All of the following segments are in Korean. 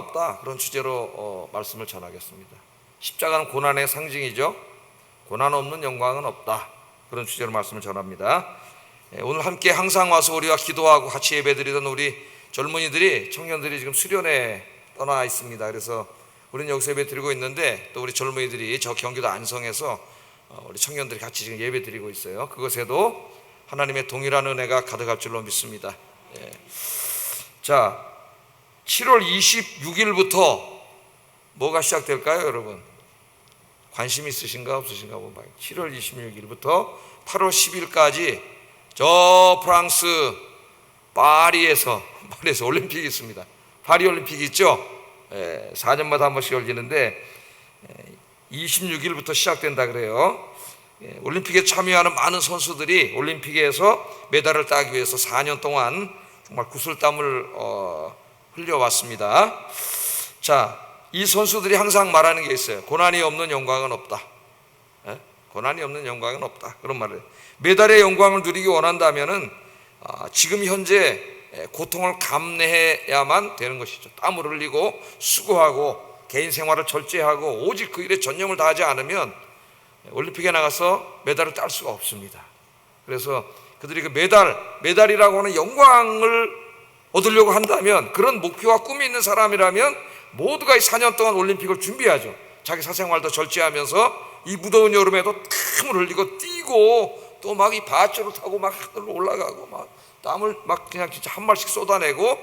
없다, 그런 주제로 말씀을 전하겠습니다. 십자가는 고난의 상징이죠. 고난 없는 영광은 없다, 그런 주제로 말씀을 전합니다. 오늘 함께 항상 와서 우리와 기도하고 같이 예배드리던 우리 젊은이들이, 청년들이 지금 수련회 떠나 있습니다. 그래서 우리는 여기서 예배 드리고 있는데, 또 우리 젊은이들이 저 경기도 안성에서 우리 청년들이 같이 지금 예배 드리고 있어요. 그것에도 하나님의 동일한 은혜가 가득할 줄로 믿습니다. 자, 7월 26일부터 뭐가 시작될까요, 여러분? 관심 있으신가 없으신가 한번 봐요. 7월 26일부터 8월 10일까지 저 프랑스 파리에서 올림픽이 있습니다. 파리 올림픽이 있죠. 4년마다 한 번씩 열리는데 26일부터 시작된다 그래요. 올림픽에 참여하는 많은 선수들이 올림픽에서 메달을 따기 위해서 4년 동안 정말 구슬땀을 흘려왔습니다. 자, 이 선수들이 항상 말하는 게 있어요. 고난이 없는 영광은 없다. 고난이 없는 영광은 없다, 그런 말을. 메달의 영광을 누리기 원한다면은 지금 현재 고통을 감내해야만 되는 것이죠. 땀을 흘리고 수고하고 개인 생활을 절제하고 오직 그 일에 전념을 다하지 않으면 올림픽에 나가서 메달을 딸 수가 없습니다. 그래서 그들이 그 메달이라고 하는 영광을 얻으려고 한다면, 그런 목표와 꿈이 있는 사람이라면 모두가 이 4년 동안 올림픽을 준비하죠. 자기 사생활도 절제하면서 이 무더운 여름에도 땀을 흘리고 뛰고, 또 막 이 밧줄을 타고 막 하늘로 올라가고 막 땀을 막 그냥 진짜 한 발씩 쏟아내고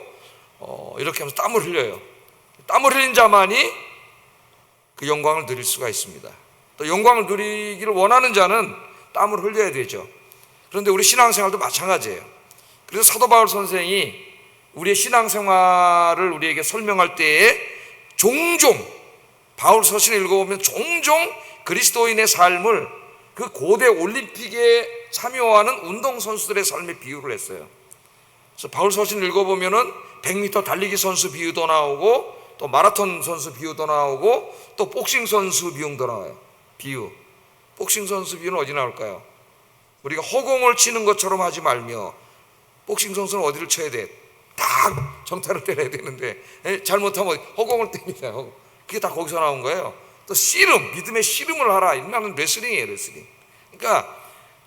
이렇게 하면서 땀을 흘려요. 땀을 흘린 자만이 그 영광을 누릴 수가 있습니다. 또 영광을 누리기를 원하는 자는 땀을 흘려야 되죠. 그런데 우리 신앙생활도 마찬가지예요. 그래서 사도 바울 선생이 우리의 신앙생활을 우리에게 설명할 때에 종종, 바울 서신을 읽어보면 종종 그리스도인의 삶을 그 고대 올림픽에 참여하는 운동선수들의 삶에 비유를 했어요. 그래서 바울 서신을 읽어보면은 100m 달리기 선수 비유도 나오고, 또 마라톤 선수 비유도 나오고, 또 복싱 선수 비유도 나와요. 비유. 복싱 선수 비유는 어디 나올까요? 우리가 허공을 치는 것처럼 하지 말며, 복싱 선수는 어디를 쳐야 돼? 딱 정타를 때려야 되는데 잘못하면 허공을 때립니다. 그게 다 거기서 나온 거예요. 또 씨름, 믿음의 씨름을 하라, 이는 레슬링이에요, 레슬링. 그러니까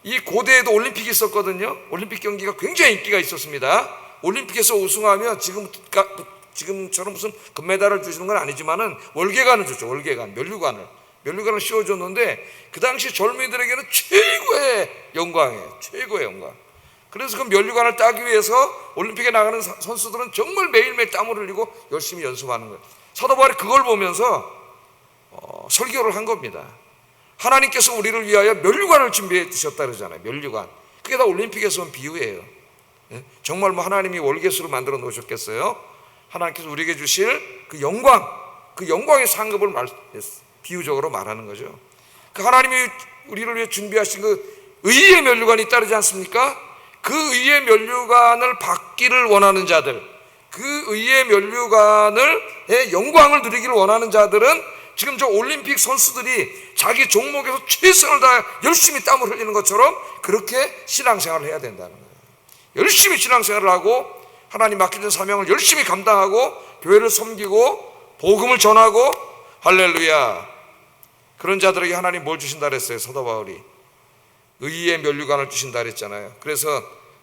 이 고대에도 올림픽이 있었거든요. 올림픽 경기가 굉장히 인기가 있었습니다. 올림픽에서 우승하면 지금처럼 무슨 금메달을 주시는 건 아니지만은 월계관을 줬죠. 월계관, 면류관을 씌워줬는데 그 당시 젊은이들에게는 최고의 영광이에요. 최고의 영광. 그래서 그 면류관을 따기 위해서 올림픽에 나가는 선수들은 정말 매일매일 땀을 흘리고 열심히 연습하는 거예요. 사도 바울이 그걸 보면서 설교를 한 겁니다. 하나님께서 우리를 위하여 면류관을 준비해 두셨다 그러잖아요. 면류관. 그게 다 올림픽에서 온 비유예요. 정말 뭐 하나님이 월계수를 만들어 놓으셨겠어요? 하나님께서 우리에게 주실 그 영광, 그 영광의 상급을 비유적으로 말하는 거죠. 그 하나님이 우리를 위해 준비하신 그 의의 면류관이 따르지 않습니까? 그 의의 면류관을 받기를 원하는 자들, 그 의의 면류관의 영광을 누리기를 원하는 자들은 지금 저 올림픽 선수들이 자기 종목에서 최선을 다해 열심히 땀을 흘리는 것처럼 그렇게 신앙생활을 해야 된다는 거예요. 열심히 신앙생활을 하고 하나님 맡겨진 사명을 열심히 감당하고 교회를 섬기고 복음을 전하고, 할렐루야. 그런 자들에게 하나님 뭘 주신다 그랬어요? 사도 바울이 의의 면류관을 주신다 그랬잖아요. 그래서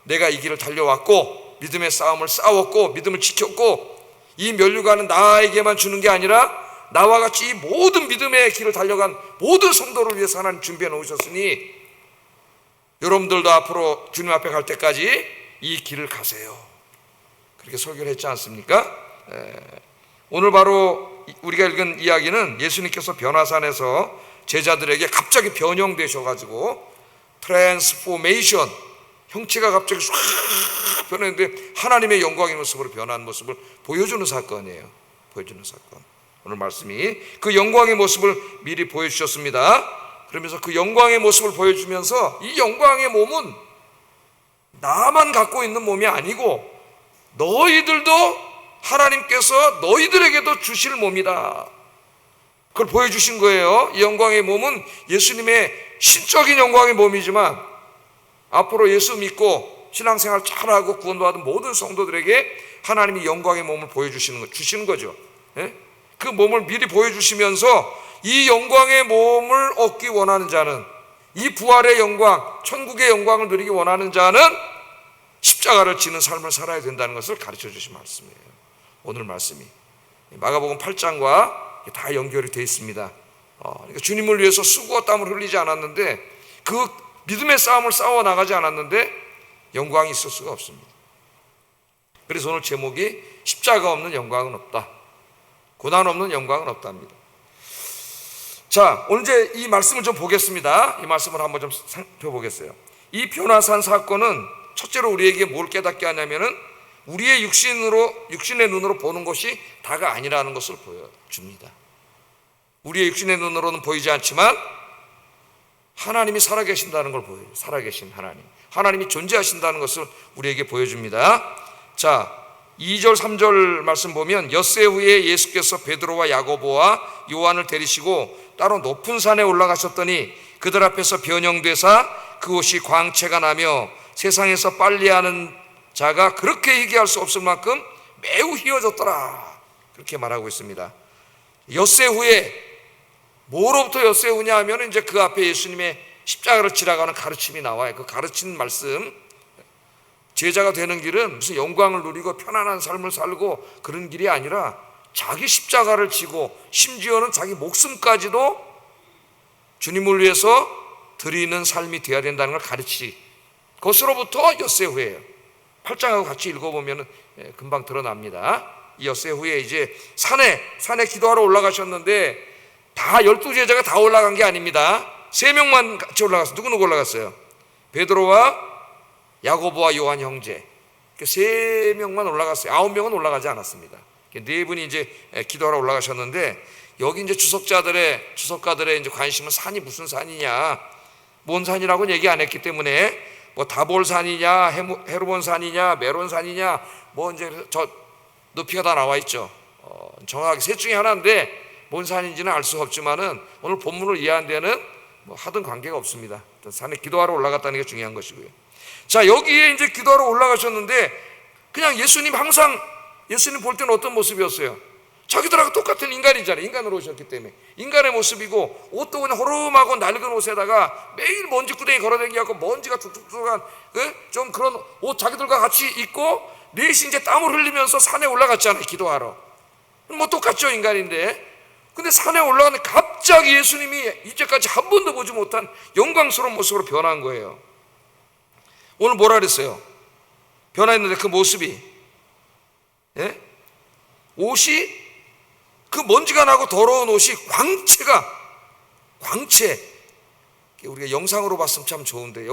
내가 이 길을 달려왔고 믿음의 싸움을 싸웠고 믿음을 지켰고, 이 면류관은 나에게만 주는 게 아니라 나와 같이 이 모든 믿음의 길을 달려간 모든 성도를 위해서 하나님 준비해 놓으셨으니 여러분들도 앞으로 주님 앞에 갈 때까지 이 길을 가세요. 그렇게 설교를 했지 않습니까? 오늘 바로 우리가 읽은 이야기는 예수님께서 변화산에서 제자들에게 갑자기 변형되셔가지고 트랜스포메이션, 형체가 갑자기 싹 변했는데 하나님의 영광의 모습으로 변한 모습을 보여주는 사건이에요. 보여주는 사건. 오늘 말씀이 그 영광의 모습을 미리 보여주셨습니다. 그러면서 그 영광의 모습을 보여주면서 이 영광의 몸은 나만 갖고 있는 몸이 아니고 너희들도 하나님께서 너희들에게도 주실 몸이다. 그걸 보여주신 거예요. 이 영광의 몸은 예수님의 신적인 영광의 몸이지만 앞으로 예수 믿고 신앙생활 잘하고 구원받은 모든 성도들에게 하나님이 영광의 몸을 보여주시는 거, 주시는 거죠. 예? 그 몸을 미리 보여주시면서 이 영광의 몸을 얻기 원하는 자는, 이 부활의 영광, 천국의 영광을 누리기 원하는 자는 십자가를 지는 삶을 살아야 된다는 것을 가르쳐 주신 말씀이에요. 오늘 말씀이 마가복음 8장과 다 연결이 되어 있습니다. 그러니까 주님을 위해서 수고와 땀을 흘리지 않았는데, 그 믿음의 싸움을 싸워 나가지 않았는데 영광이 있을 수가 없습니다. 그래서 오늘 제목이 십자가 없는 영광은 없다, 고난 없는 영광은 없답니다. 자, 오늘 이제 이 말씀을 좀 보겠습니다. 이 말씀을 한번 좀 살펴보겠어요. 이 변화산 사건은 첫째로 우리에게 뭘 깨닫게 하냐면은 우리의 육신의 눈으로 보는 것이 다가 아니라는 것을 보여줍니다. 우리의 육신의 눈으로는 보이지 않지만 하나님이 살아계신다는 걸 보여요. 살아계신 하나님이 존재하신다는 것을 우리에게 보여줍니다. 자, 2절 3절 말씀 보면 엿새 후에 예수께서 베드로와 야고보와 요한을 데리시고 따로 높은 산에 올라가셨더니 그들 앞에서 변형되사 그 옷이 광채가 나며 세상에서 빨리하는 자가 그렇게 희귀할 수 없을 만큼 매우 희어졌더라, 그렇게 말하고 있습니다. 엿새 후에, 뭐로부터 엿새 후냐 하면 이제 그 앞에 예수님의 십자가를 지나가는 가르침이 나와요. 그 가르치는 말씀, 제자가 되는 길은 무슨 영광을 누리고 편안한 삶을 살고 그런 길이 아니라 자기 십자가를 지고 심지어는 자기 목숨까지도 주님을 위해서 드리는 삶이 되어야 된다는 걸 가르치, 그것으로부터 엿새 후에요. 8장하고 같이 읽어보면 금방 드러납니다. 이 엿새 후에 이제 산에 기도하러 올라가셨는데 다 12제자가 다 올라간 게 아닙니다. 3명만 같이 올라갔어요. 누구 올라갔어요? 베드로와 야고보와 요한 형제, 3명만 올라갔어요. 9명은 올라가지 않았습니다. 4분이 이제 기도하러 올라가셨는데, 여기 이제 주석가들의 이제 관심은 산이 무슨 산이냐, 뭔 산이라고는 얘기 안 했기 때문에 뭐 다볼산이냐, 헤르몬 산이냐, 메론 산이냐, 뭐 이제 저 높이가 다 나와 있죠. 정확하게 셋 중에 하나인데 뭔 산인지는 알 수 없지만은 오늘 본문을 이해한 데는 뭐 하든 관계가 없습니다. 산에 기도하러 올라갔다는 게 중요한 것이고요. 자, 여기에 이제 기도하러 올라가셨는데 그냥 예수님 볼 때는 어떤 모습이었어요? 자기들하고 똑같은 인간이잖아요. 인간으로 오셨기 때문에 인간의 모습이고, 옷도 그냥 호름하고 낡은 옷에다가 매일 먼지구덩이 걸어다니고 먼지가 툭툭툭한 좀 그런 옷 자기들과 같이 입고 넷이 이제 땀을 흘리면서 산에 올라갔잖아요. 기도하러. 뭐 똑같죠, 인간인데. 근데 산에 올라가는데 갑자기 예수님이 이제까지 한 번도 보지 못한 영광스러운 모습으로 변한 거예요. 오늘 뭐라 그랬어요? 변화했는데 그 모습이, 옷이, 그 먼지가 나고 더러운 옷이 광채, 우리가 영상으로 봤으면 참 좋은데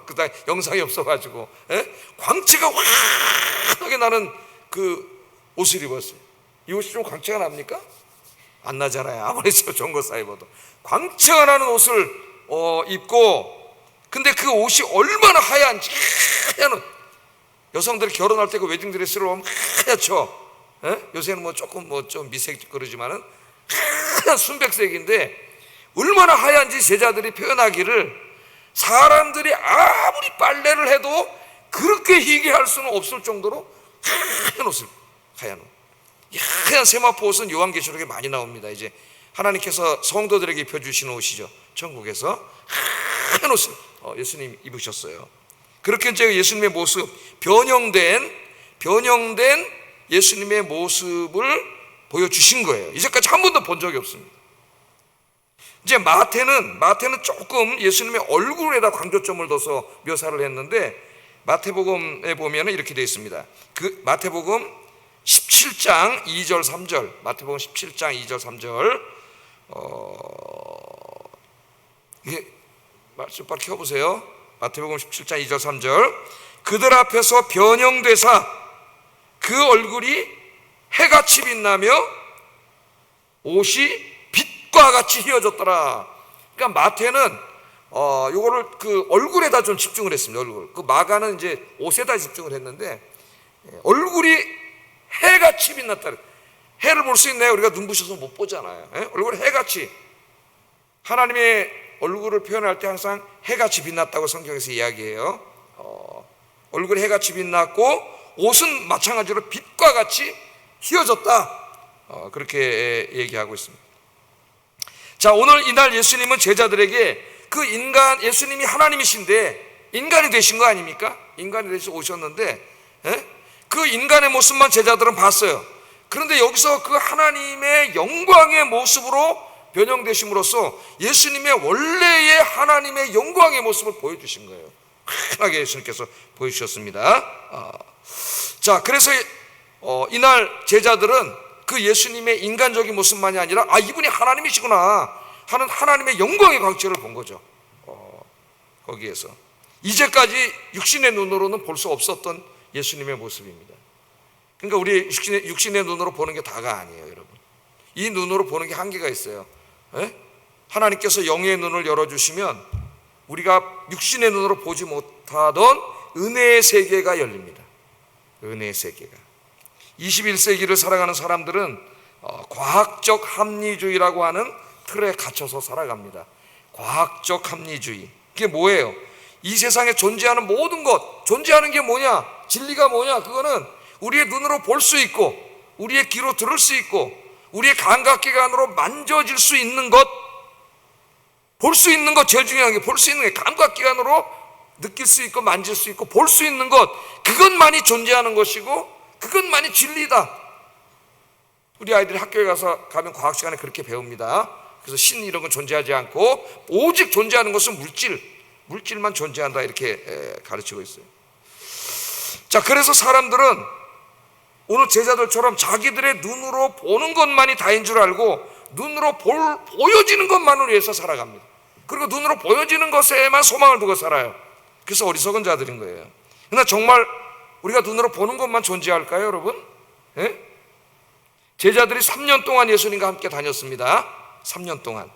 그다음 영상이 없어가지고 광채가 환하게 나는 그 옷을 입었어요. 이 옷이 좀 광채가 납니까? 안 나잖아요. 아무리 좋은 거 사입어도. 광채가 나는 옷을 입고, 근데 그 옷이 얼마나 하얀지, 하얀, 여성들이 결혼할 때 그 웨딩드레스를 보면 하얗죠. 요새는 뭐 조금 좀 미색 그러지만은 하얀 순백색인데 얼마나 하얀지 제자들이 표현하기를, 사람들이 아무리 빨래를 해도 그렇게 희귀할 수는 없을 정도로 하얀 옷. 이 하얀 세마포 옷은 요한계시록에 많이 나옵니다. 이제 하나님께서 성도들에게 입혀주시는 옷이죠. 천국에서 하얀 옷을 예수님 입으셨어요. 그렇게 이제 예수님의 모습, 변형된 예수님의 모습을 보여주신 거예요. 이제까지 한 번도 본 적이 없습니다. 이제 마태는 조금 예수님의 얼굴에다 강조점을 둬서 묘사를 했는데, 마태복음에 보면 이렇게 되어 있습니다. 그 마태복음 17장 2절 3절, 마태복음 17장 2절 3절, 이게 말씀 빨리 켜보세요. 마태복음 17장 2절 3절. 그들 앞에서 변형되사 그 얼굴이 해같이 빛나며 옷이 빛과 같이 휘어졌더라. 그러니까 마태는 요거를 그 얼굴에다 좀 집중을 했습니다. 얼굴. 그 마가는 이제 옷에다 집중을 했는데, 얼굴이 해같이 빛났다. 해를 볼 수 있나요? 우리가 눈부셔서 못 보잖아요. 얼굴이 해같이, 하나님의 얼굴을 표현할 때 항상 해같이 빛났다고 성경에서 이야기해요. 얼굴이 해같이 빛났고 옷은 마찬가지로 빛과 같이 휘어졌다. 그렇게 얘기하고 있습니다. 자, 오늘 이날 예수님은 제자들에게 그 인간, 예수님이 하나님이신데 인간이 되신 거 아닙니까? 인간이 되셔서 오셨는데 그 인간의 모습만 제자들은 봤어요. 그런데 여기서 그 하나님의 영광의 모습으로 변형되심으로써 예수님의 원래의 하나님의 영광의 모습을 보여주신 거예요. 환하게 예수님께서 보여주셨습니다. 자, 그래서 이날 제자들은 그 예수님의 인간적인 모습만이 아니라 이분이 하나님이시구나 하는 하나님의 영광의 광채를 본 거죠. 거기에서 이제까지 육신의 눈으로는 볼 수 없었던 예수님의 모습입니다. 그러니까 우리 육신의 눈으로 보는 게 다가 아니에요, 여러분. 이 눈으로 보는 게 한계가 있어요. 하나님께서 영의 눈을 열어주시면 우리가 육신의 눈으로 보지 못하던 은혜의 세계가 열립니다. 은혜의 세계가. 21세기를 살아가는 사람들은 과학적 합리주의라고 하는 틀에 갇혀서 살아갑니다. 과학적 합리주의. 그게 뭐예요? 이 세상에 존재하는 모든 것, 존재하는 게 뭐냐? 진리가 뭐냐? 그거는 우리의 눈으로 볼 수 있고 우리의 귀로 들을 수 있고 우리의 감각기관으로 만져질 수 있는 것, 볼 수 있는 것, 제일 중요한 게 볼 수 있는 게 감각기관으로 느낄 수 있고 만질 수 있고 볼 수 있는 것, 그것만이 존재하는 것이고 그것만이 진리다. 우리 아이들이 학교에 가면 과학 시간에 그렇게 배웁니다. 그래서 신 이런 건 존재하지 않고 오직 존재하는 것은 물질만 존재한다, 이렇게 가르치고 있어요. 자, 그래서 사람들은 오늘 제자들처럼 자기들의 눈으로 보는 것만이 다인 줄 알고 눈으로 보여지는 것만을 위해서 살아갑니다. 그리고 눈으로 보여지는 것에만 소망을 두고 살아요. 그래서 어리석은 자들인 거예요. 그러나 정말 우리가 눈으로 보는 것만 존재할까요, 여러분? 제자들이 3년 동안 예수님과 함께 다녔습니다. 3년 동안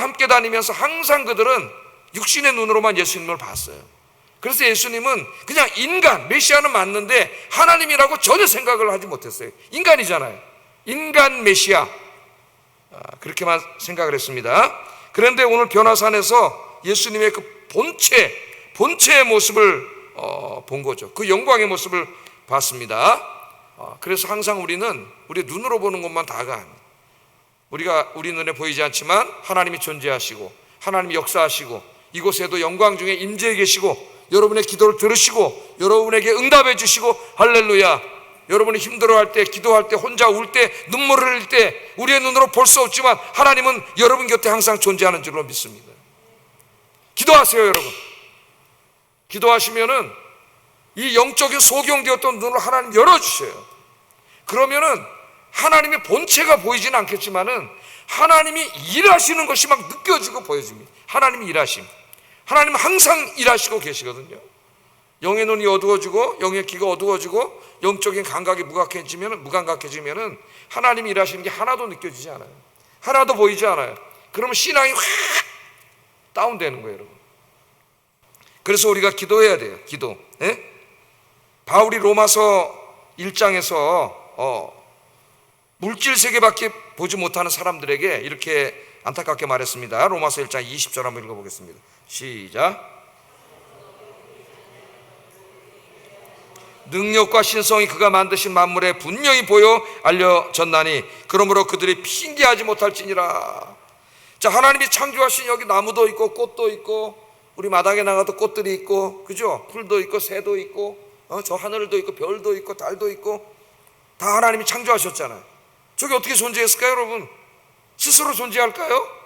함께 다니면서 항상 그들은 육신의 눈으로만 예수님을 봤어요. 그래서 예수님은 그냥 인간, 메시아는 맞는데 하나님이라고 전혀 생각을 하지 못했어요. 인간이잖아요. 인간 메시아, 그렇게만 생각을 했습니다. 그런데 오늘 변화산에서 예수님의 그 본체의 모습을 본 거죠. 그 영광의 모습을 봤습니다. 그래서 항상 우리는 우리 눈으로 보는 것만 다가 아니에요. 우리 눈에 보이지 않지만 하나님이 존재하시고 하나님이 역사하시고 이곳에도 영광 중에 임재해 계시고 여러분의 기도를 들으시고 여러분에게 응답해 주시고, 할렐루야. 여러분이 힘들어할 때, 기도할 때, 혼자 울 때, 눈물을 흘릴 때 우리의 눈으로 볼 수 없지만 하나님은 여러분 곁에 항상 존재하는 줄로 믿습니다. 기도하세요, 여러분. 기도하시면은 이 영적인 소경되었던 눈을 하나님 열어주셔요. 그러면은 하나님의 본체가 보이지는 않겠지만은 하나님이 일하시는 것이 막 느껴지고 보여집니다. 하나님이 일하심. 하나님은 항상 일하시고 계시거든요. 영의 눈이 어두워지고 영의 귀가 어두워지고 영적인 감각이 무감각해지면은 하나님이 일하시는 게 하나도 느껴지지 않아요. 하나도 보이지 않아요. 그러면 신앙이 확 다운되는 거예요, 여러분. 그래서 우리가 기도해야 돼요. 기도. 바울이 로마서 1장에서 물질 세계밖에 보지 못하는 사람들에게 이렇게 안타깝게 말했습니다. 로마서 1장 20절 한번 읽어보겠습니다. 시작. 능력과 신성이 그가 만드신 만물에 분명히 보여 알려졌나니 그러므로 그들이 핑계하지 못할지니라. 자, 하나님이 창조하신 여기 나무도 있고 꽃도 있고 우리 마당에 나가도 꽃들이 있고, 그죠? 풀도 있고 새도 있고 저 하늘도 있고 별도 있고 달도 있고 다 하나님이 창조하셨잖아요. 저게 어떻게 존재했을까요, 여러분? 스스로 존재할까요?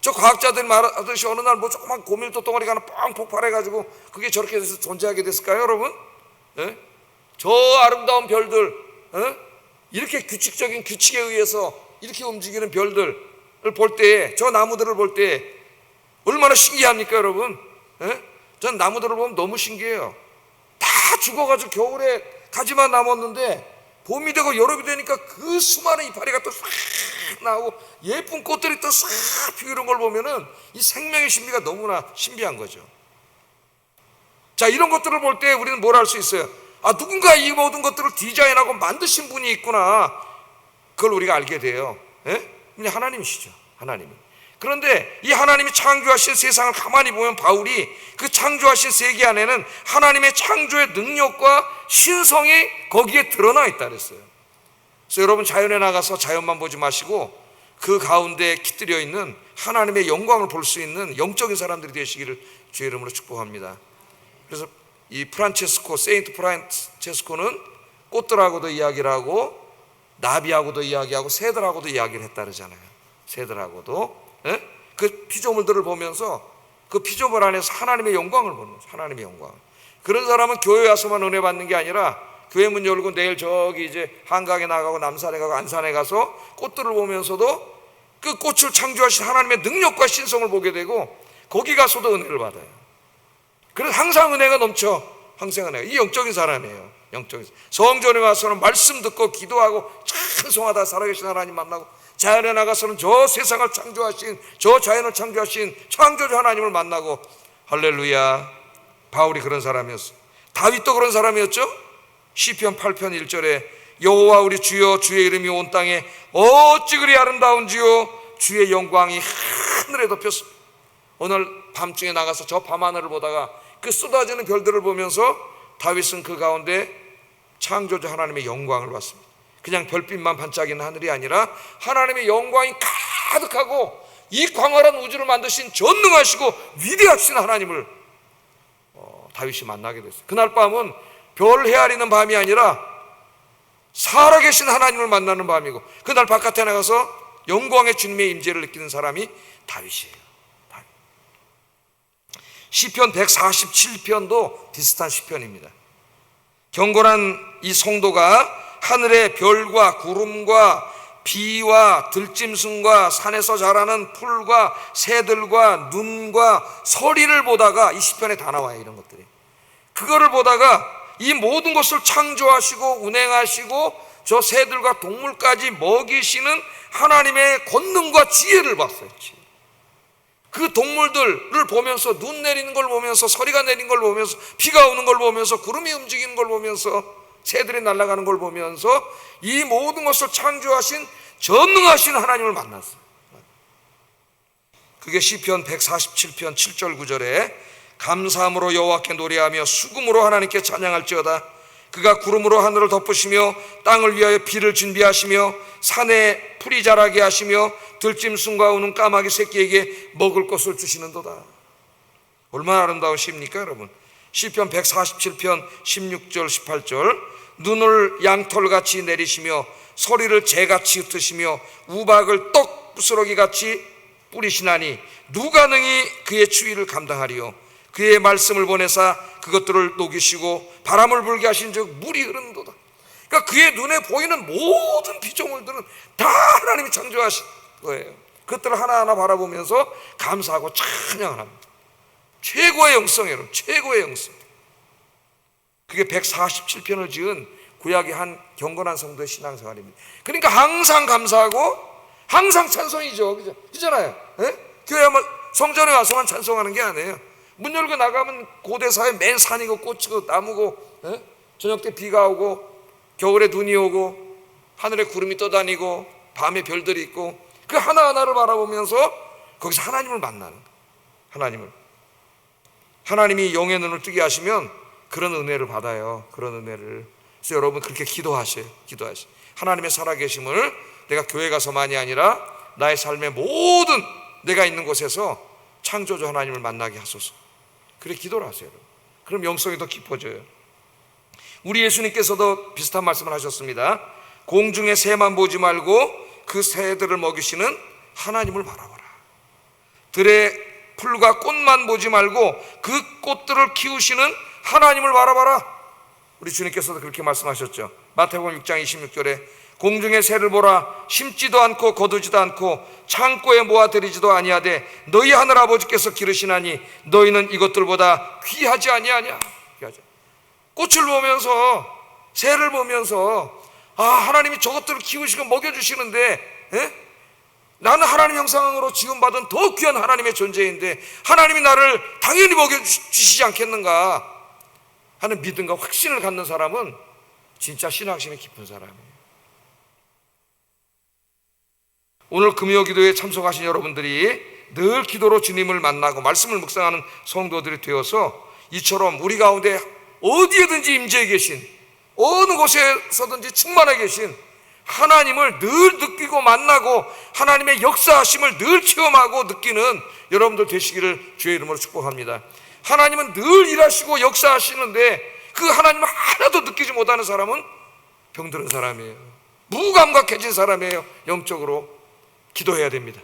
저 과학자들이 말하듯이 어느 날 뭐 조그만 고밀도 덩어리가 하나 뻥 폭발해가지고 그게 저렇게 돼서 존재하게 됐을까요, 여러분? 저 아름다운 별들, 이렇게 규칙적인 규칙에 의해서 이렇게 움직이는 별들을 볼 때, 저 나무들을 볼 때 얼마나 신기합니까, 여러분? 전 나무들을 보면 너무 신기해요. 다 죽어가지고 겨울에 가지만 남았는데 봄이 되고 여름이 되니까 그 수많은 이파리가 또 싹 나오고 예쁜 꽃들이 또 싹 피우는 걸 보면은 이 생명의 신비가 너무나 신비한 거죠. 자, 이런 것들을 볼 때 우리는 뭘 알 수 있어요? 누군가 이 모든 것들을 디자인하고 만드신 분이 있구나. 그걸 우리가 알게 돼요. 그냥 하나님이시죠. 하나님이. 그런데 이 하나님이 창조하신 세상을 가만히 보면 바울이 그 창조하신 세계 안에는 하나님의 창조의 능력과 신성이 거기에 드러나 있다 그랬어요. 그래서 여러분 자연에 나가서 자연만 보지 마시고 그 가운데 깃들여 있는 하나님의 영광을 볼 수 있는 영적인 사람들이 되시기를 주의 이름으로 축복합니다. 그래서 이 세인트 프란체스코는 꽃들하고도 이야기를 하고 나비하고도 이야기하고 새들하고도 이야기를 했다 그러잖아요. 새들하고도 그 피조물들을 보면서 그 피조물 안에서 하나님의 영광을 보는 거죠. 하나님의 영광. 그런 사람은 교회 와서만 은혜 받는 게 아니라 교회 문 열고 내일 저기 이제 한강에 나가고 남산에 가고 안산에 가서 꽃들을 보면서도 그 꽃을 창조하신 하나님의 능력과 신성을 보게 되고 거기 가서도 은혜를 받아요. 그래서 항상 은혜가 넘쳐. 항상 은혜가. 이 영적인 사람이에요. 영적인 사람. 성전에 와서는 말씀 듣고 기도하고 찬송하다 살아계신 하나님 만나고, 자연에 나가서는 저 세상을 창조하신, 저 자연을 창조하신 창조주 하나님을 만나고, 할렐루야. 바울이 그런 사람이었어. 다윗도 그런 사람이었죠. 시편 8편 1절에 여호와 우리 주여, 주의 이름이 온 땅에 어찌 그리 아름다운지요, 주의 영광이 하늘에 덮였습니다. 오늘 밤중에 나가서 저 밤하늘을 보다가 그 쏟아지는 별들을 보면서 다윗은 그 가운데 창조주 하나님의 영광을 봤습니다. 그냥 별빛만 반짝이는 하늘이 아니라 하나님의 영광이 가득하고 이 광활한 우주를 만드신 전능하시고 위대하신 하나님을 다윗이 만나게 됐어요. 그날 밤은 별 헤아리는 밤이 아니라 살아계신 하나님을 만나는 밤이고, 그날 바깥에 나가서 영광의 주님의 임재를 느끼는 사람이 다윗이에요. 시편 147편도 비슷한 시편입니다. 경건한 이 성도가 하늘의 별과 구름과 비와 들짐승과 산에서 자라는 풀과 새들과 눈과 서리를 보다가, 이 시편에 다 나와요, 이런 것들이. 그거를 보다가 이 모든 것을 창조하시고 운행하시고 저 새들과 동물까지 먹이시는 하나님의 권능과 지혜를 봤어요. 그 동물들을 보면서, 눈 내리는 걸 보면서, 서리가 내리는 걸 보면서, 비가 오는 걸 보면서, 구름이 움직이는 걸 보면서, 새들이 날아가는 걸 보면서 이 모든 것을 창조하신 전능하신 하나님을 만났어요. 그게 시편 147편 7절 9절에 감사함으로 여호와께 노래하며 수금으로 하나님께 찬양할지어다. 그가 구름으로 하늘을 덮으시며 땅을 위하여 비를 준비하시며 산에 풀이 자라게 하시며 들짐승과 우는 까마귀 새끼에게 먹을 것을 주시는도다. 얼마나 아름다운 시입니까 여러분. 시편 147편 16절 18절 눈을 양털같이 내리시며 서리를 재같이 흩으시며 우박을 떡 부스러기같이 뿌리시나니 누가 능히 그의 추위를 감당하리요. 그의 말씀을 보내사 그것들을 녹이시고 바람을 불게 하신 즉 물이 흐르는도다. 그러니까 그의 눈에 보이는 모든 피조물들은 다 하나님이 창조하신 거예요. 그것들을 하나하나 바라보면서 감사하고 찬양을 합니다. 최고의 영성이에요. 최고의 영성. 그게 147편을 지은 구약의 한 경건한 성도의 신앙생활입니다. 그러니까 항상 감사하고 항상 찬송이죠. 그죠? 그잖아요. 교회 성전에 와서만 찬송하는 게 아니에요. 문 열고 나가면 고대사회 맨 산이고 꽃이고 나무고, 저녁 때 비가 오고 겨울에 눈이 오고 하늘에 구름이 떠다니고 밤에 별들이 있고, 그 하나하나를 바라보면서 거기서 하나님을 만나는 거예요. 하나님이 영의 눈을 뜨게 하시면 그런 은혜를 받아요. 그런 은혜를. 그래서 여러분 그렇게 기도하세요. 하나님의 살아계심을 내가 교회 가서만이 아니라 나의 삶의 모든 내가 있는 곳에서 창조주 하나님을 만나게 하소서. 그렇게 기도를 하세요. 그럼 영성이 더 깊어져요. 우리 예수님께서도 비슷한 말씀을 하셨습니다. 공중의 새만 보지 말고 그 새들을 먹이시는 하나님을 바라봐라. 들의 풀과 꽃만 보지 말고 그 꽃들을 키우시는 하나님을 바라봐라. 우리 주님께서도 그렇게 말씀하셨죠. 마태복음 6장 26절에 공중의 새를 보라. 심지도 않고 거두지도 않고 창고에 모아들이지도 아니하되 너희 하늘 아버지께서 기르시나니 너희는 이것들보다 귀하지 아니하냐. 꽃을 보면서, 새를 보면서 하나님이 저것들을 키우시고 먹여주시는데, 나는 하나님 형상으로 지음받은 더 귀한 하나님의 존재인데 하나님이 나를 당연히 먹여주시지 않겠는가 하는 믿음과 확신을 갖는 사람은 진짜 신앙심이 깊은 사람이에요. 오늘 금요 기도에 참석하신 여러분들이 늘 기도로 주님을 만나고 말씀을 묵상하는 성도들이 되어서 이처럼 우리 가운데 어디에든지 임재해 계신, 어느 곳에서든지 충만해 계신 하나님을 늘 느끼고 만나고 하나님의 역사하심을 늘 체험하고 느끼는 여러분들 되시기를 주의 이름으로 축복합니다. 하나님은 늘 일하시고 역사하시는데 그 하나님을 하나도 느끼지 못하는 사람은 병들은 사람이에요. 무감각해진 사람이에요. 영적으로 기도해야 됩니다.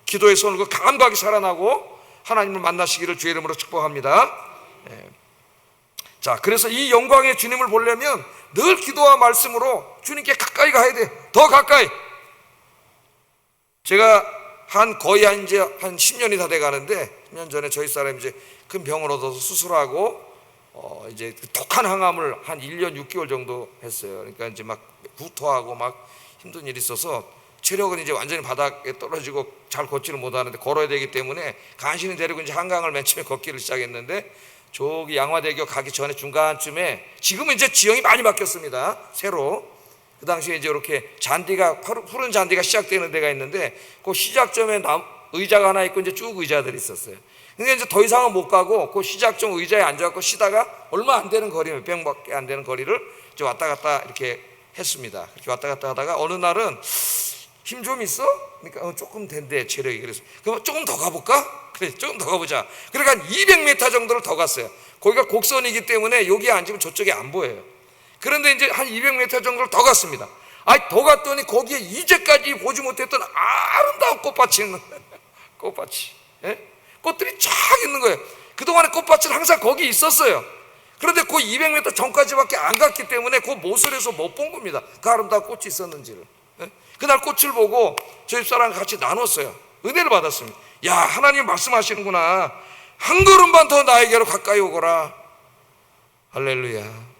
기도에서 오늘 그 감각이 살아나고 하나님을 만나시기를 주의 이름으로 축복합니다. 자, 그래서 이 영광의 주님을 보려면 늘 기도와 말씀으로 주님께 가까이 가야 돼. 더 가까이. 제가 거의 이제 한 10년이 다 돼 가는데, 10년 전에 저희 사람이 이제 큰 병을 얻어서 수술하고 이제 독한 항암을 한 1년 6개월 정도 했어요. 그러니까 이제 막 구토하고 막 힘든 일이 있어서 체력은 이제 완전히 바닥에 떨어지고 잘 걷지를 못하는데 걸어야 되기 때문에 간신히 데리고 이제 한강을 맨 처음에 걷기를 시작했는데, 저기 양화대교 가기 전에 중간쯤에, 지금은 이제 지형이 많이 바뀌었습니다. 새로. 그 당시에 이제 이렇게 잔디가, 푸른 잔디가 시작되는 데가 있는데, 그 시작점에 의자가 하나 있고 이제 쭉 의자들이 있었어요. 근데 이제 더 이상은 못 가고 그 시작점 의자에 앉아갖고 쉬다가 얼마 안 되는 거리, 몇 병밖에 안 되는 거리를 이제 왔다 갔다 이렇게 했습니다. 이렇게 왔다 갔다 하다가 어느 날은 힘 좀 있어? 그러니까 조금 된대, 체력이. 그래서 그럼 조금 더 가볼까? 그래, 조금 더 가보자. 그러니까 한 200m 정도를 더 갔어요. 거기가 곡선이기 때문에 여기에 앉으면 저쪽이 안 보여요. 그런데 이제 한 200m 정도를 더 갔습니다. 더 갔더니 거기에 이제까지 보지 못했던 아름다운 꽃밭이 있는 거예요. 꽃밭이. 예? 꽃들이 쫙 있는 거예요. 그동안에 꽃밭은 항상 거기 있었어요. 그런데 그 200m 전까지밖에 안 갔기 때문에 그 모서리에서 못 본 겁니다. 그 아름다운 꽃이 있었는지를. 예? 그날 꽃을 보고 저희 집사람과 같이 나눴어요. 은혜를 받았습니다. 야, 하나님 말씀하시는구나. 한 걸음만 더 나에게로 가까이 오거라. 할렐루야.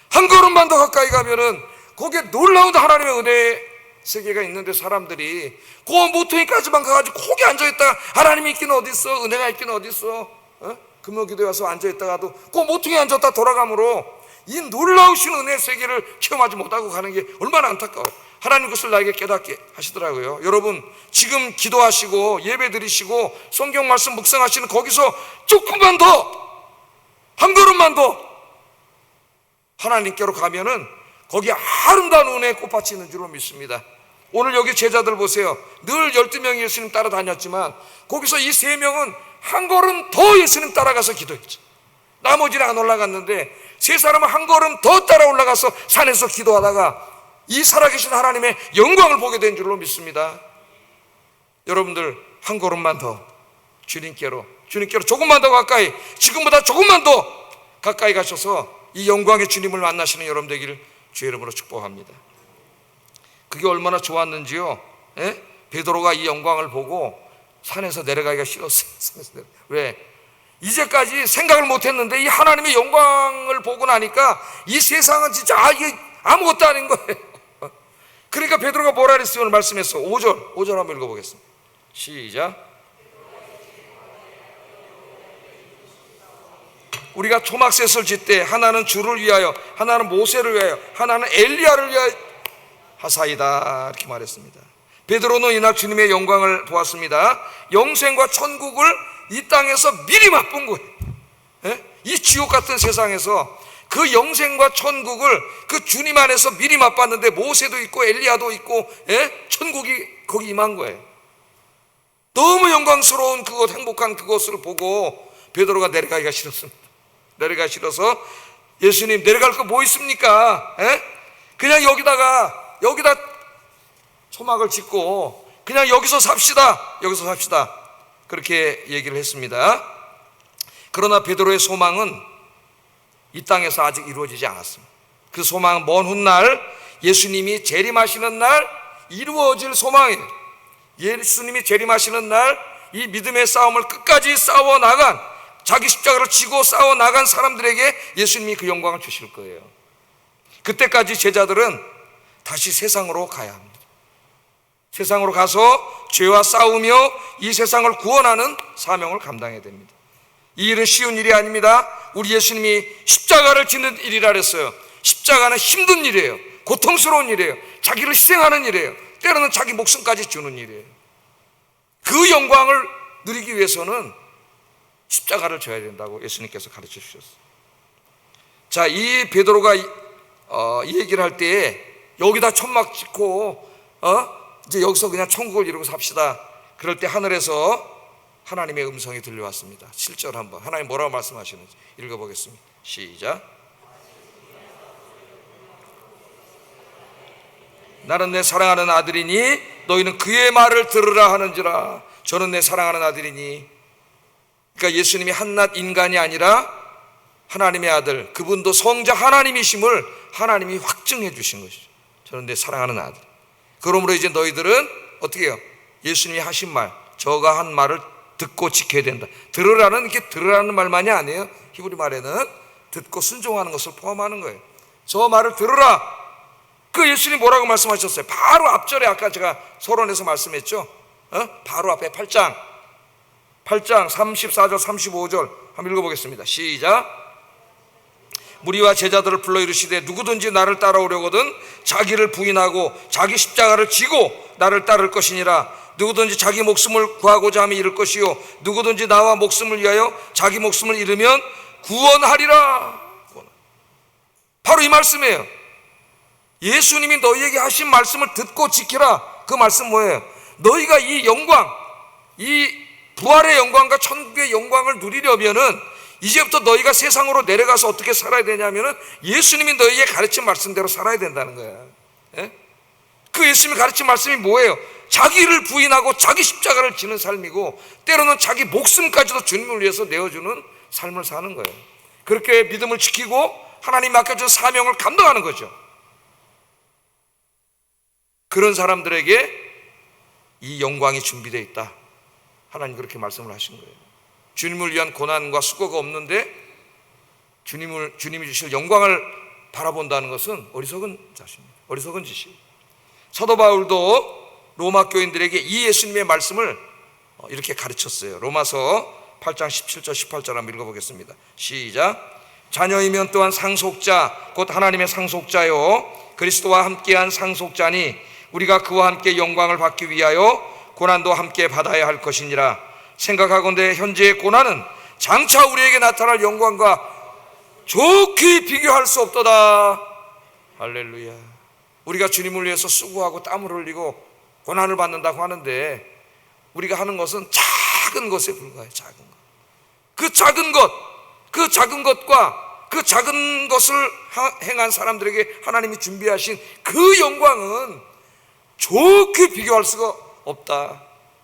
한 걸음만 더 가까이 가면은 거기에 놀라운 하나님의 은혜의 세계가 있는데, 사람들이 그 모퉁이까지만 가가지고 거기 앉아있다가 하나님이 있기는 어디 있어, 은혜가 있기는 어디 있어. 금요기도에 와서 앉아있다가도 그 모퉁이에 앉았다 돌아가므로 이 놀라우신 은혜의 세계를 체험하지 못하고 가는 게 얼마나 안타까워요. 하나님 그것을 나에게 깨닫게 하시더라고요. 여러분, 지금 기도하시고 예배 드리시고 성경 말씀 묵상하시는 거기서 조금만 더, 한 걸음만 더 하나님께로 가면은 거기에 아름다운 은혜의 꽃밭이 있는 줄로 믿습니다. 오늘 여기 제자들 보세요. 늘 12명이 예수님 따라다녔지만 거기서 이 3명은 한 걸음 더 예수님 따라가서 기도했죠. 나머지는 안 올라갔는데 3사람은 한 걸음 더 따라 올라가서 산에서 기도하다가 이 살아계신 하나님의 영광을 보게 된 줄로 믿습니다. 여러분들, 한 걸음만 더 주님께로 조금만 더 가까이, 지금보다 조금만 더 가까이 가셔서 이 영광의 주님을 만나시는 여러분 되기를 주의 이름으로 축복합니다. 그게 얼마나 좋았는지요. 예? 베드로가 이 영광을 보고 산에서 내려가기가 싫었어요. 왜? 이제까지 생각을 못했는데 이 하나님의 영광을 보고 나니까 이 세상은 진짜 이게 아무것도 아닌 거예요. 그러니까 베드로가 뭐라 그랬어요? 오늘 말씀에서 5절 한번 읽어보겠습니다. 시작. 우리가 초막셋을 짓되 하나는 주를 위하여, 하나는 모세를 위하여, 하나는 엘리야를 위하여 하사이다, 이렇게 말했습니다. 베드로는 이날 주님의 영광을 보았습니다. 영생과 천국을 이 땅에서 미리 맛본 거예요. 예? 이 지옥 같은 세상에서 그 영생과 천국을 그 주님 안에서 미리 맛봤는데 모세도 있고 엘리야도 있고, 예? 천국이 거기 임한 거예요. 너무 영광스러운 그것, 행복한 그것을 보고 베드로가 내려가기가 싫었습니다. 내려가기 싫어서 예수님, 내려갈 거 뭐 있습니까? 예? 그냥 여기다 초막을 짓고 그냥 여기서 삽시다. 그렇게 얘기를 했습니다. 그러나 베드로의 소망은 이 땅에서 아직 이루어지지 않았습니다. 그 소망은 먼 훗날 예수님이 재림하시는 날 이루어질 소망이에요. 예수님이 재림하시는 날 이 믿음의 싸움을 끝까지 싸워나간, 자기 십자가를 지고 싸워나간 사람들에게 예수님이 그 영광을 주실 거예요. 그때까지 제자들은 다시 세상으로 가야 합니다. 세상으로 가서 죄와 싸우며 이 세상을 구원하는 사명을 감당해야 됩니다. 이 일은 쉬운 일이 아닙니다. 우리 예수님이 십자가를 짓는 일이라 그랬어요. 십자가는 힘든 일이에요. 고통스러운 일이에요. 자기를 희생하는 일이에요. 때로는 자기 목숨까지 주는 일이에요. 그 영광을 누리기 위해서는 십자가를 져야 된다고 예수님께서 가르쳐 주셨어요. 자, 이 베드로가 이 얘기를 할 때에 여기다 천막 짓고 이제 여기서 그냥 천국을 이루고 삽시다. 그럴 때 하늘에서 하나님의 음성이 들려왔습니다. 7절 한번 하나님 뭐라고 말씀하시는지 읽어보겠습니다. 시작. 나는 내 사랑하는 아들이니 너희는 그의 말을 들으라 하는지라. 저는 내 사랑하는 아들이니, 그러니까 예수님이 한낱 인간이 아니라 하나님의 아들, 그분도 성자 하나님이심을 하나님이 확증해 주신 것이죠. 저는 내 사랑하는 아들. 그러므로 이제 너희들은 어떻게 해요? 예수님이 하신 말, 저가 한 말을 듣고 지켜야 된다. 들으라는 게 들으라는 말만이 아니에요. 히브리 말에는 듣고 순종하는 것을 포함하는 거예요. 저 말을 들으라. 그 예수님 뭐라고 말씀하셨어요? 바로 앞절에 아까 제가 서론에서 말씀했죠. 바로 앞에 8장 34절 35절 한번 읽어보겠습니다. 시작. 무리와 제자들을 불러 이르시되 누구든지 나를 따라오려거든 자기를 부인하고 자기 십자가를 지고 나를 따를 것이니라. 누구든지 자기 목숨을 구하고자 하면 잃을 것이요 누구든지 나와 목숨을 위하여 자기 목숨을 잃으면 구원하리라. 바로 이 말씀이에요. 예수님이 너희에게 하신 말씀을 듣고 지키라. 그 말씀 뭐예요? 너희가 이 영광, 이 부활의 영광과 천국의 영광을 누리려면은 이제부터 너희가 세상으로 내려가서 어떻게 살아야 되냐면은 예수님이 너희에게 가르친 말씀대로 살아야 된다는 거야. 예? 그 예수님이 가르친 말씀이 뭐예요? 자기를 부인하고 자기 십자가를 지는 삶이고, 때로는 자기 목숨까지도 주님을 위해서 내어주는 삶을 사는 거예요. 그렇게 믿음을 지키고 하나님 맡겨준 사명을 감당하는 거죠. 그런 사람들에게 이 영광이 준비되어 있다. 하나님 그렇게 말씀을 하신 거예요. 주님을 위한 고난과 수고가 없는데 주님이 주실 영광을 바라본다는 것은 어리석은 자신입니다. 어리석은 짓이에요. 사도 바울도 로마 교인들에게 이 예수님의 말씀을 이렇게 가르쳤어요. 로마서 8장 17절 18절 한번 읽어보겠습니다. 시작. 자녀이면 또한 상속자 곧 하나님의 상속자요 그리스도와 함께한 상속자니 우리가 그와 함께 영광을 받기 위하여 고난도 함께 받아야 할 것이니라. 생각하건대 현재의 고난은 장차 우리에게 나타날 영광과 좋게 비교할 수 없도다. 할렐루야. 우리가 주님을 위해서 수고하고 땀을 흘리고 고난을 받는다고 하는데 우리가 하는 것은 작은 것에 불과해요. 작은 것. 그 작은 것과 그 작은 것을 행한 사람들에게 하나님이 준비하신 그 영광은 좋게 비교할 수가 없다.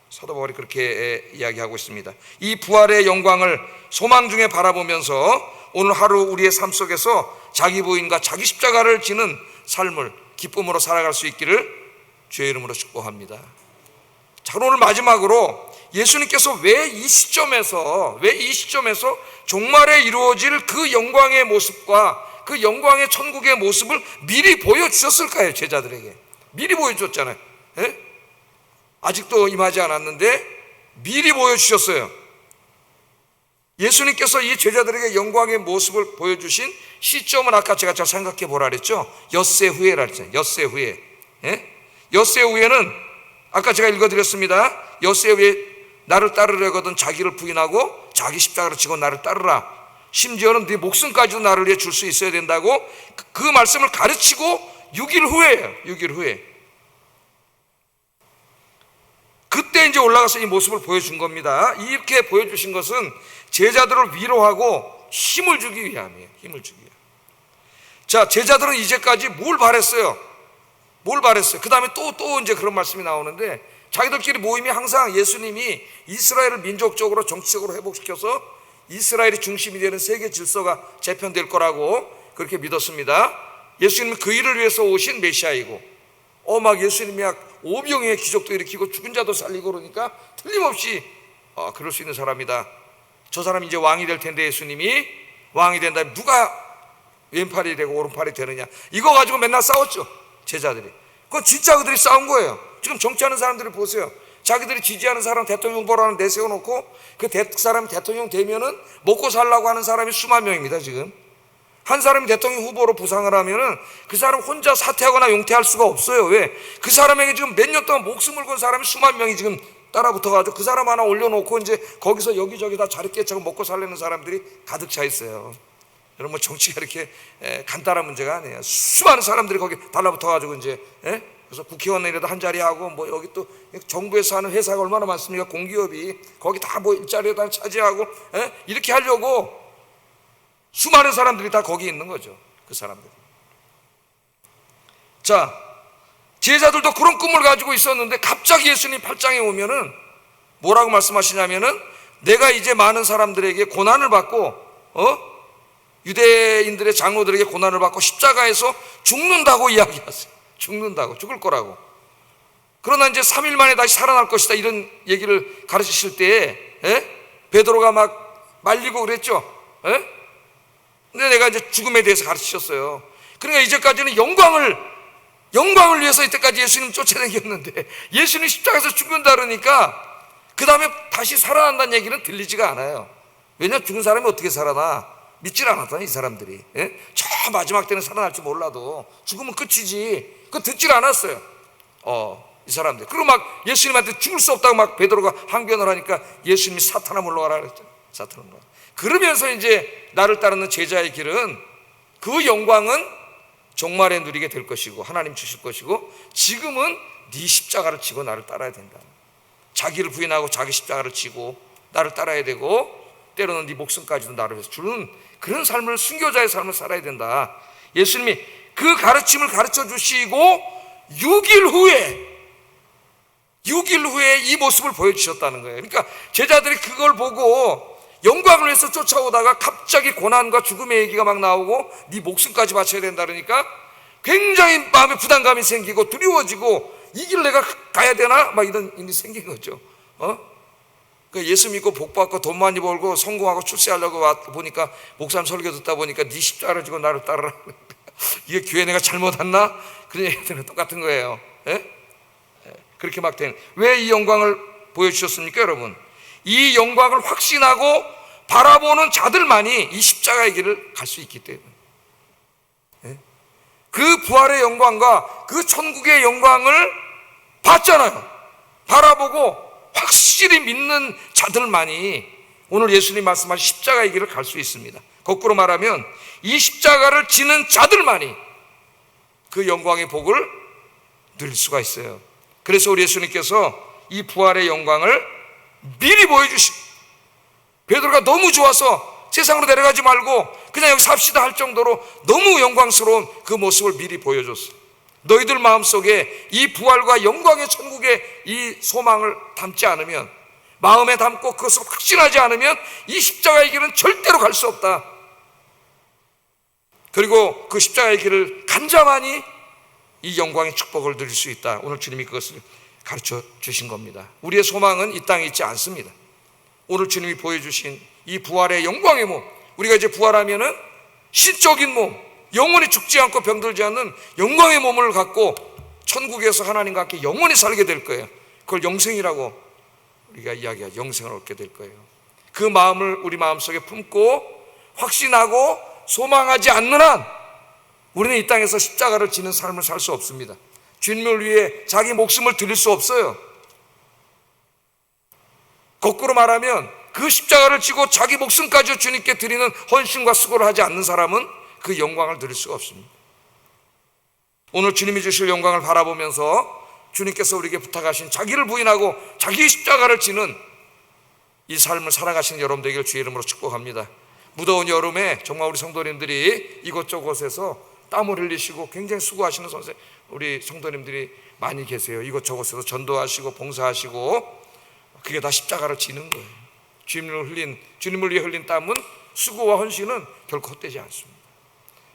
사도 바울이 그렇게 이야기하고 있습니다. 이 부활의 영광을 소망 중에 바라보면서 오늘 하루 우리의 삶 속에서 자기 부인과 자기 십자가를 지는 삶을 기쁨으로 살아갈 수 있기를 주의 이름으로 축복합니다. 자, 오늘 마지막으로 예수님께서 왜 이 시점에서 종말에 이루어질 그 영광의 모습과 그 영광의 천국의 모습을 미리 보여주셨을까요? 제자들에게 미리 보여줬잖아요. 예? 아직도 임하지 않았는데 미리 보여주셨어요. 예수님께서 이 제자들에게 영광의 모습을 보여주신 시점은 아까 제가 잘 생각해 보라 그랬죠. 엿새 후에라 그랬잖아요. 엿새 후에. 예? 엿새 후에는 아까 제가 읽어드렸습니다. 엿새 후에 나를 따르려거든 자기를 부인하고 자기 십자가를 지고 나를 따르라. 심지어는 네 목숨까지도 나를 위해 줄 수 있어야 된다고 그 말씀을 가르치고 6일 후에예요. 6일 후에. 그때 이제 올라가서 이 모습을 보여준 겁니다. 이렇게 보여주신 것은 제자들을 위로하고 힘을 주기 위함이에요. 힘을 주기 위함. 자, 제자들은 이제까지 뭘 바랬어요? 그 다음에 또 이제 그런 말씀이 나오는데 자기들끼리 모임이 항상 예수님이 이스라엘을 민족적으로 정치적으로 회복시켜서 이스라엘이 중심이 되는 세계 질서가 재편될 거라고 그렇게 믿었습니다. 예수님은 그 일을 위해서 오신 메시아이고 막 예수님이 오병이의 기적도 일으키고 죽은 자도 살리고 그러니까 틀림없이 그럴 수 있는 사람이다. 저 사람이 이제 왕이 될 텐데 예수님이 왕이 된다면 누가 왼팔이 되고 오른팔이 되느냐 이거 가지고 맨날 싸웠죠. 제자들이. 그건 진짜 그들이 싸운 거예요. 지금 정치하는 사람들을 보세요. 자기들이 지지하는 사람 대통령 후보라는 내세워놓고 그 사람이 대통령 되면은 먹고 살라고 하는 사람이 수만 명입니다. 지금 한 사람이 대통령 후보로 부상을 하면은 그 사람 혼자 사퇴하거나 용퇴할 수가 없어요. 왜? 그 사람에게 지금 몇 년 동안 목숨을 건 사람이 수만 명이 지금 따라 붙어가지고 그 사람 하나 올려놓고 이제 거기서 여기저기 다 자리 깨차고 먹고 살려는 사람들이 가득 차 있어요. 그럼 뭐 정치가 이렇게 간단한 문제가 아니에요. 수많은 사람들이 거기 달라붙어가지고 이제 그래서 국회의원이라도 한 자리 하고 뭐 여기 또 정부에서 하는 회사가 얼마나 많습니까? 공기업이 거기 다 뭐 일자리에 다 차지하고 이렇게 하려고 수많은 사람들이 다 거기 있는 거죠. 그 사람들. 자, 제자들도 그런 꿈을 가지고 있었는데 갑자기 예수님 8장에 오면은 뭐라고 말씀하시냐면은 내가 이제 많은 사람들에게 고난을 받고 유대인들의 장로들에게 고난을 받고 십자가에서 죽는다고 이야기하세요. 죽는다고, 죽을 거라고. 그러나 이제 3일 만에 다시 살아날 것이다, 이런 얘기를 가르치실 때에 베드로가 막 말리고 그랬죠. 근데 내가 이제 죽음에 대해서 가르치셨어요. 그러니까 이제까지는 영광을 위해서 이때까지 예수님 쫓아다녔는데 예수님 십자가에서 죽는다 그러니까 그 다음에 다시 살아난다는 얘기는 들리지가 않아요. 왜냐하면 죽은 사람이 어떻게 살아나? 믿질 않았다니, 이 사람들이. 저 마지막 때는 살아날지 몰라도 죽으면 끝이지. 그거 듣질 않았어요. 이 사람들. 그리고 막 예수님한테 죽을 수 없다고 막 베드로가 항변을 하니까 예수님이 사탄아 물러가라 그랬죠. 사탄아 물러가라. 그러면서 이제 나를 따르는 제자의 길은 그 영광은 종말에 누리게 될 것이고 하나님 주실 것이고 지금은 네 십자가를 지고 나를 따라야 된다. 자기를 부인하고 자기 십자가를 지고 나를 따라야 되고 때로는 네 목숨까지도 나를 위해서 주는 그런 삶을, 순교자의 삶을 살아야 된다. 예수님이 그 가르침을 가르쳐 주시고 6일 후에 이 모습을 보여주셨다는 거예요. 그러니까 제자들이 그걸 보고 영광을 위해서 쫓아오다가 갑자기 고난과 죽음의 얘기가 막 나오고 네 목숨까지 바쳐야 된다 그러니까 굉장히 마음에 부담감이 생기고 두려워지고 이 길 내가 가야 되나? 막 이런 일이 생긴 거죠. 예수 믿고 복 받고 돈 많이 벌고 성공하고 출세하려고 보니까 목사님 설교 듣다 보니까 네 십자가를 지고 나를 따르라. 이게 교회 내가 잘못 왔나? 그런 얘기들은 똑같은 거예요. 그렇게 막 된. 왜 이 영광을 보여주셨습니까, 여러분? 이 영광을 확신하고 바라보는 자들만이 이 십자가의 길을 갈 수 있기 때문에. 그 부활의 영광과 그 천국의 영광을 봤잖아요. 바라보고 확실히 믿는 자들만이 오늘 예수님 말씀하신 십자가의 길을 갈 수 있습니다. 거꾸로 말하면 이 십자가를 지는 자들만이 그 영광의 복을 누릴 수가 있어요. 그래서 우리 예수님께서 이 부활의 영광을 미리 보여주신, 베드로가 너무 좋아서 세상으로 내려가지 말고 그냥 여기 삽시다 할 정도로 너무 영광스러운 그 모습을 미리 보여줬어요. 너희들 마음속에 이 부활과 영광의 천국의 이 소망을 담지 않으면, 마음에 담고 그것을 확신하지 않으면 이 십자가의 길은 절대로 갈 수 없다. 그리고 그 십자가의 길을 간자만이 이 영광의 축복을 누릴 수 있다. 오늘 주님이 그것을 가르쳐 주신 겁니다. 우리의 소망은 이 땅에 있지 않습니다. 오늘 주님이 보여주신 이 부활의 영광의 몸, 우리가 이제 부활하면은 신적인 몸, 영원히 죽지 않고 병들지 않는 영광의 몸을 갖고 천국에서 하나님과 함께 영원히 살게 될 거예요. 그걸 영생이라고 우리가 이야기하죠. 영생을 얻게 될 거예요. 그 마음을 우리 마음속에 품고 확신하고 소망하지 않는 한 우리는 이 땅에서 십자가를 지는 삶을 살 수 없습니다. 주님을 위해 자기 목숨을 드릴 수 없어요. 거꾸로 말하면 그 십자가를 지고 자기 목숨까지 주님께 드리는 헌신과 수고를 하지 않는 사람은 그 영광을 누릴 수가 없습니다. 오늘 주님이 주실 영광을 바라보면서 주님께서 우리에게 부탁하신 자기를 부인하고 자기 십자가를 지는 이 삶을 살아가시는 여러분 되기를 주의 이름으로 축복합니다. 무더운 여름에 정말 우리 성도님들이 이곳저곳에서 땀을 흘리시고 굉장히 수고하시는 우리 성도님들이 많이 계세요. 이곳저곳에서 전도하시고 봉사하시고 그게 다 십자가를 지는 거예요. 주님을 위해 흘린 땀은, 수고와 헌신은 결코 헛되지 않습니다.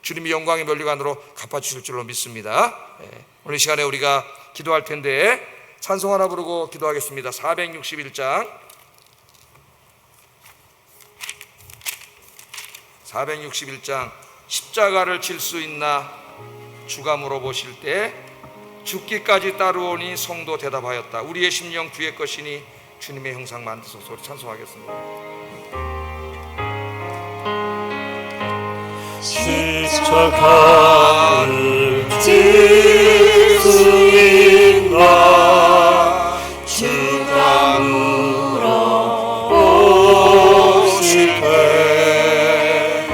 주님이 영광의 면류관으로 갚아주실 줄로 믿습니다. 오늘 이 시간에 우리가 기도할 텐데 찬송 하나 부르고 기도하겠습니다. 461장 461장 십자가를 질 수 있나 주가 물어보실 때 죽기까지 따르오니 성도 대답하였다. 우리의 심령 주의 것이니 주님의 형상 만드소서. 우리 찬송하겠습니다. 십자가를 질 수 있나 주가 물어보실 때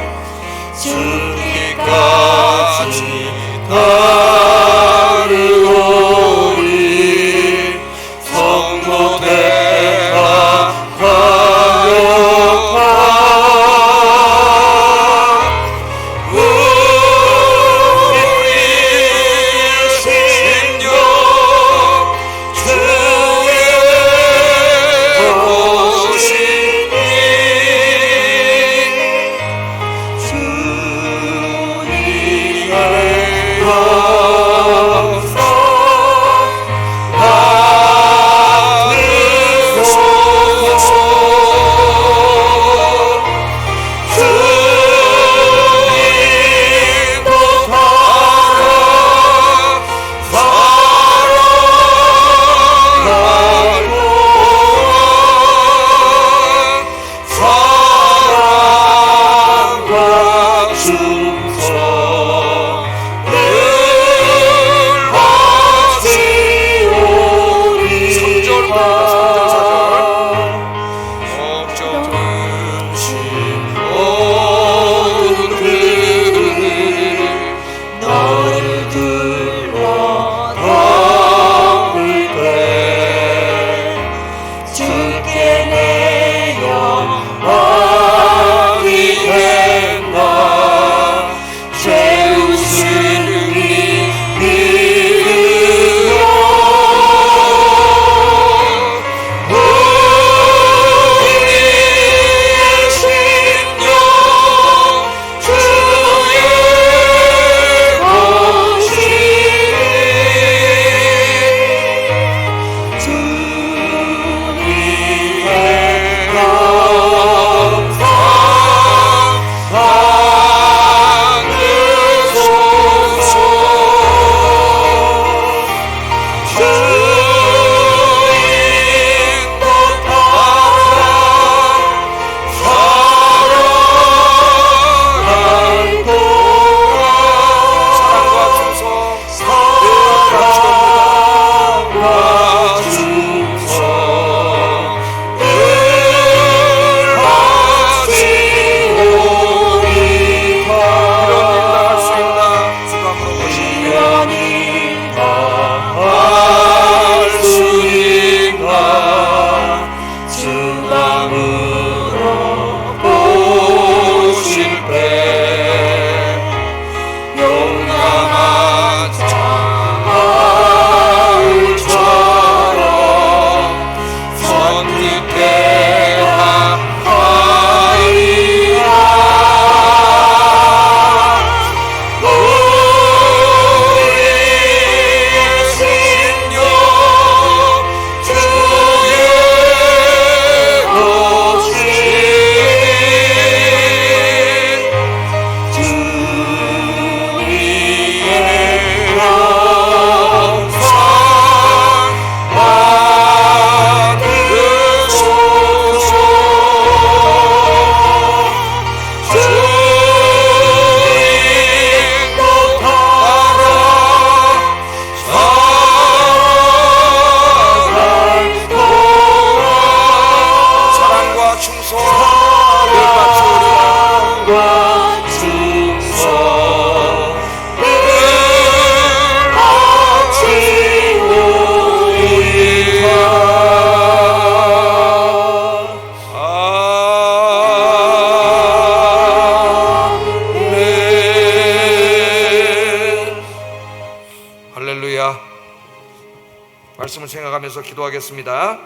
말씀을 생각하면서 기도하겠습니다.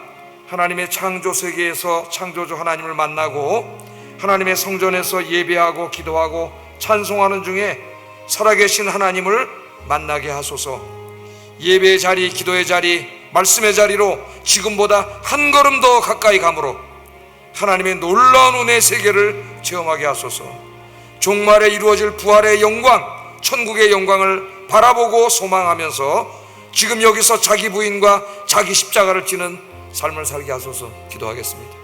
하나님의 창조 세계에서 창조주 하나님을 만나고 하나님의 성전에서 예배하고 기도하고 찬송하는 중에 살아계신 하나님을 만나게 하소서. 예배의 자리, 기도의 자리, 말씀의 자리로 지금보다 한 걸음 더 가까이 감으로 하나님의 놀라운 은혜의 세계를 체험하게 하소서. 종말에 이루어질 부활의 영광, 천국의 영광을 바라보고 소망하면서 지금 여기서 자기 부인과 자기 십자가를 지는 삶을 살게 하소서. 기도하겠습니다.